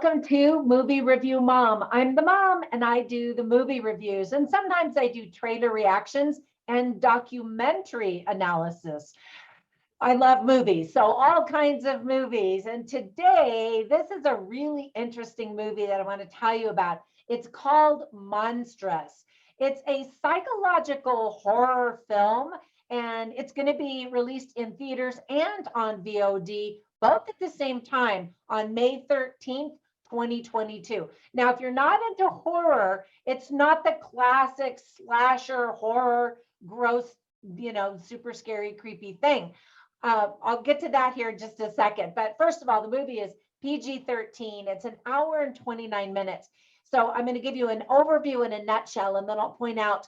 Welcome to Movie Review Mom. I'm the mom and I do the movie reviews, and sometimes I do trailer reactions and documentary analysis. I love movies, so all kinds of movies. And today, this is a really interesting movie that I want to tell you about. It's called Monstrous. It's a psychological horror film, and it's going to be released in theaters and on VOD, both at the same time on May 13th. 2022. Now, if you're not into horror, it's not the classic slasher horror, gross, super scary, creepy thing. I'll get to that here in just a second. But first of all, the movie is PG-13. It's an hour and 29 minutes. So I'm going to give you an overview in a nutshell, and then I'll point out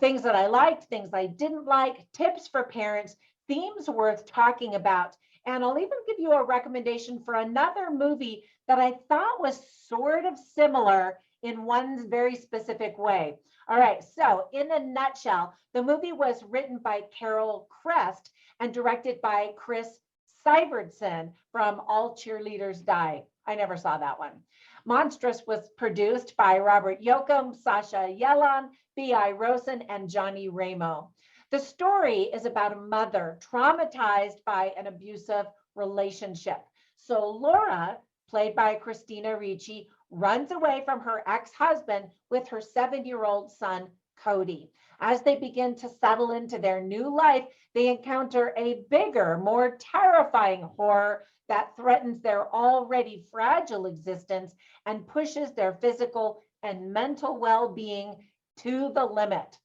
things that I liked, things I didn't like, tips for parents, themes worth talking about. And I'll even give you a recommendation for another movie that I thought was sort of similar in one very specific way. All right, so in a nutshell, the movie was written by Carol Crest and directed by Chris Syvertson from All Cheerleaders Die. I never saw that one. Monstrous was produced by Robert Yoakum, Sasha Yellon, B.I. Rosen, and Johnny Ramo. The story is about a mother traumatized by an abusive relationship. So Laura, played by Christina Ricci, runs away from her ex-husband with her 7-year-old son, Cody. As they begin to settle into their new life, they encounter a bigger, more terrifying horror that threatens their already fragile existence and pushes their physical and mental well-being to the limit.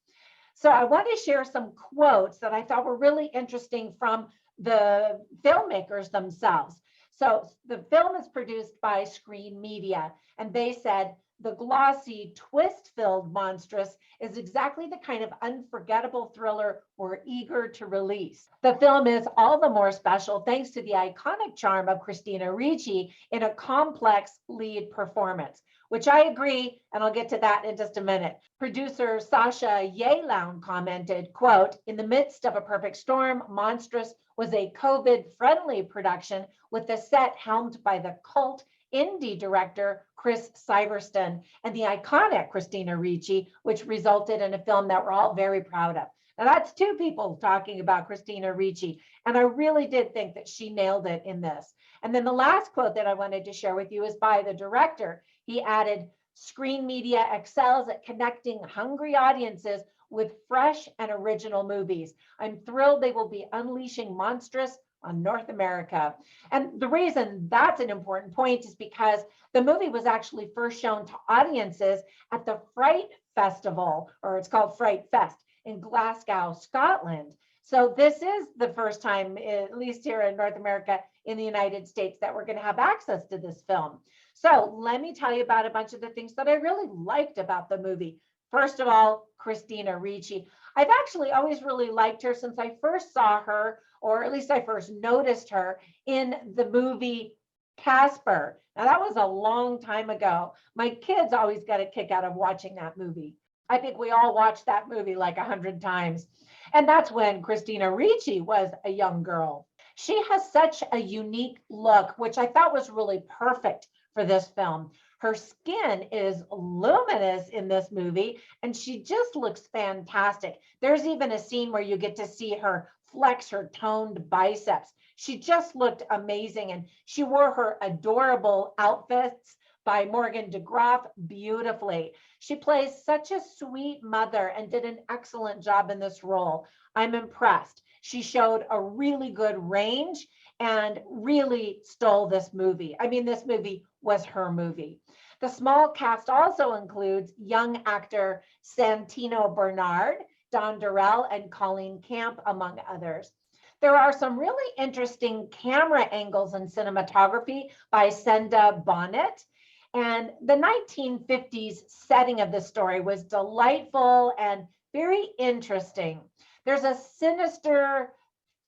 So I want to share some quotes that I thought were really interesting from the filmmakers themselves. So the film is produced by Screen Media, and they said, the glossy, twist-filled Monstrous is exactly the kind of unforgettable thriller we're eager to release. The film is all the more special thanks to the iconic charm of Christina Ricci in a complex lead performance, which I agree, and I'll get to that in just a minute. Producer Sasha Yellon commented, quote, in the midst of a perfect storm, Monstrous was a COVID-friendly production with the set helmed by the cult indie director Chris Syvertson and the iconic Christina Ricci, which resulted in a film that we're all very proud of. Now that's two people talking about Christina Ricci, and I really did think that she nailed it in this. And then the last quote that I wanted to share with you is by the director. He added, Screen Media excels at connecting hungry audiences with fresh and original movies. I'm thrilled they will be unleashing Monstrous on North America. And the reason that's an important point is because the movie was actually first shown to audiences at the Fright Festival, or it's called Fright Fest, in Glasgow, Scotland. So this is the first time, at least here in North America, in the United States, that we're going to have access to this film. So let me tell you about a bunch of the things that I really liked about the movie. First of all, Christina Ricci. I've actually always really liked her since I first saw her, or at least I first noticed her in the movie Casper. Now that was a long time ago. My kids always got a kick out of watching that movie. I think we all watched that movie like 100 times. And that's when Christina Ricci was a young girl. She has such a unique look, which I thought was really perfect for this film. Her skin is luminous in this movie, and she just looks fantastic. There's even a scene where you get to see her flex her toned biceps. She just looked amazing, and she wore her adorable outfits by Morgan DeGroff beautifully. She plays such a sweet mother and did an excellent job in this role. I'm impressed. She showed a really good range and really stole this movie. I mean, this movie was her movie. The small cast also includes young actor Santino Bernard, Don Darrell, and Colleen Camp, among others. There are some really interesting camera angles and cinematography by Senda Bonnet. And the 1950s setting of the story was delightful and very interesting. There's a sinister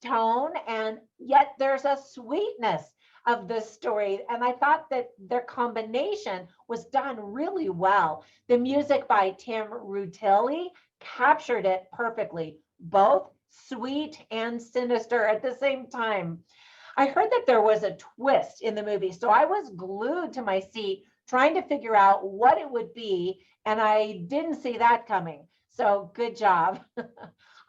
tone, and yet there's a sweetness of the story. And I thought that their combination was done really well. The music by Tim Rutilli captured it perfectly, both sweet and sinister at the same time. I heard that there was a twist in the movie. So I was glued to my seat trying to figure out what it would be. And I didn't see that coming. So good job.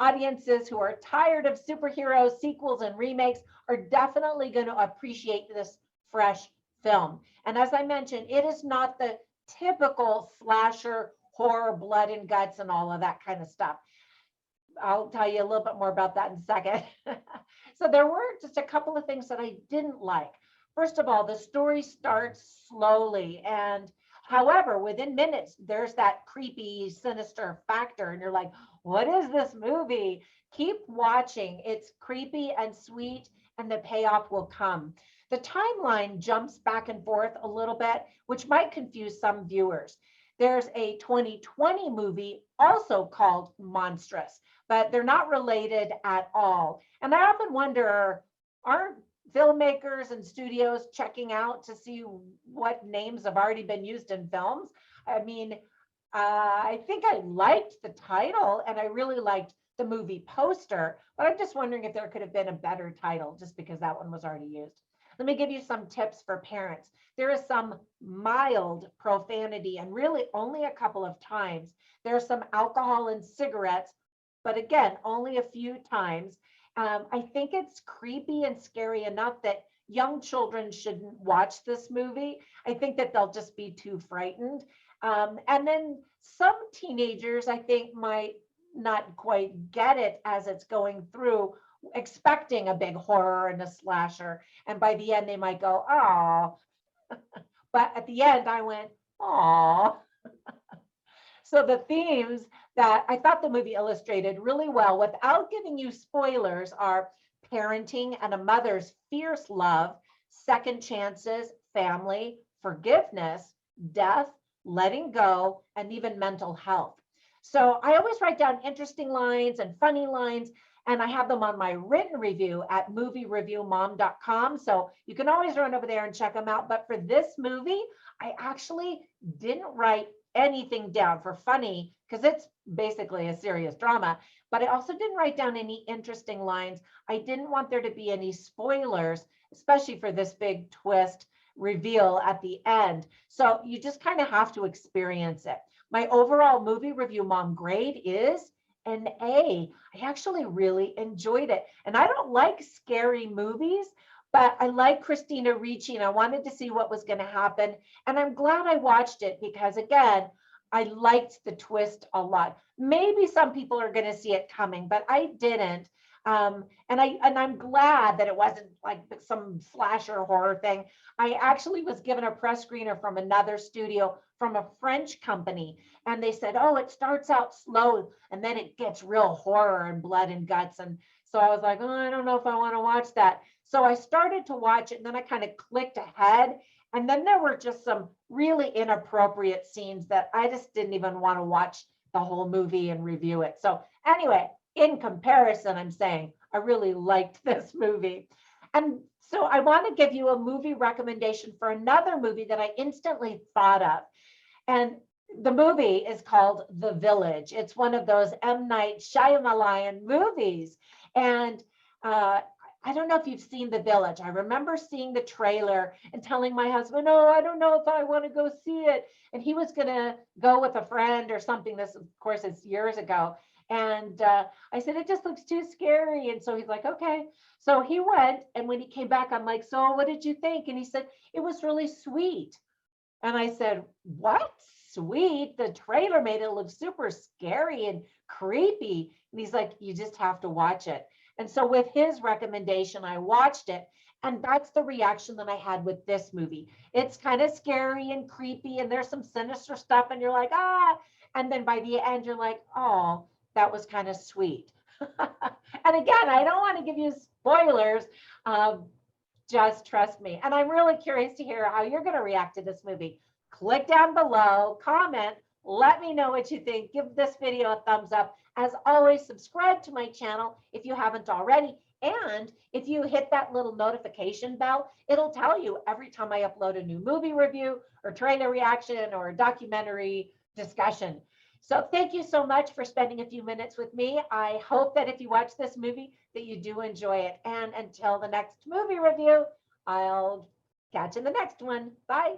Audiences who are tired of superhero sequels and remakes are definitely going to appreciate this fresh film. And as I mentioned, it is not the typical slasher, horror, blood and guts, and all of that kind of stuff. I'll tell you a little bit more about that in a second. So there were just a couple of things that I didn't like. First of all, the story starts slowly, and however, within minutes, there's that creepy, sinister factor, and you're like, what is this movie? Keep watching. It's creepy and sweet, and the payoff will come. The timeline jumps back and forth a little bit, which might confuse some viewers. There's a 2020 movie also called Monstrous, but they're not related at all. And I often wonder, aren't filmmakers and studios checking out to see what names have already been used in films? I mean, I think I liked the title and I really liked the movie poster, but I'm just wondering if there could have been a better title just because that one was already used. Let me give you some tips for parents. There is some mild profanity and really only a couple of times. There's some alcohol and cigarettes, but again, only a few times. I think it's creepy and scary enough that young children shouldn't watch this movie. I think that they'll just be too frightened. And then some teenagers, I think, might not quite get it as it's going through, expecting a big horror and a slasher. And by the end, they might go, oh. But at the end, I went, oh. So the themes that I thought the movie illustrated really well without giving you spoilers are parenting and a mother's fierce love, second chances, family, forgiveness, death, letting go, and even mental health. So I always write down interesting lines and funny lines, and I have them on my written review at moviereviewmom.com. So you can always run over there and check them out. But for this movie, I actually didn't write anything down for funny because it's basically a serious drama, but I also didn't write down any interesting lines. I didn't want there to be any spoilers, especially for this big twist reveal at the end. So you just kind of have to experience it. My overall movie review mom grade is an A. I actually really enjoyed it. And I don't like scary movies, but I like Christina Ricci and I wanted to see what was going to happen. And I'm glad I watched it because, again, I liked the twist a lot. Maybe some people are going to see it coming, but I didn't. And I'm glad that it wasn't like some slasher horror thing. I actually was given a press screener from another studio from a French company, and they said, oh, it starts out slow and then it gets real horror and blood and guts. And so I was like, oh, I don't know if I want to watch that. So I started to watch it and then I kind of clicked ahead. And then there were just some really inappropriate scenes that I just didn't even want to watch the whole movie and review it. So anyway, in comparison, I'm saying I really liked this movie. And so I want to give you a movie recommendation for another movie that I instantly thought of. And the movie is called The Village. It's one of those M. Night Shyamalan movies. And I don't know if you've seen The Village. I remember seeing the trailer and telling my husband, oh, I don't know if I want to go see it. And he was going to go with a friend or something. This, of course, it's years ago. And I said, it just looks too scary. And so he's like, okay. So he went. And when he came back, I'm like, so what did you think? And he said, it was really sweet. And I said, what? Sweet? The trailer made it look super scary and creepy. And he's like, you just have to watch it. And so with his recommendation, I watched it. And that's the reaction that I had with this movie. It's kind of scary and creepy, and there's some sinister stuff, and you're like, ah. And then by the end, you're like, oh, that was kind of sweet. And again, I don't want to give you spoilers. Just trust me. And I'm really curious to hear how you're going to react to this movie. Click down below, comment, let me know what you think. Give this video a thumbs up. As always, subscribe to my channel if you haven't already. And if you hit that little notification bell, it'll tell you every time I upload a new movie review or trailer reaction or a documentary discussion. So thank you so much for spending a few minutes with me. I hope that if you watch this movie, that you do enjoy it. And until the next movie review, I'll catch you in the next one. Bye.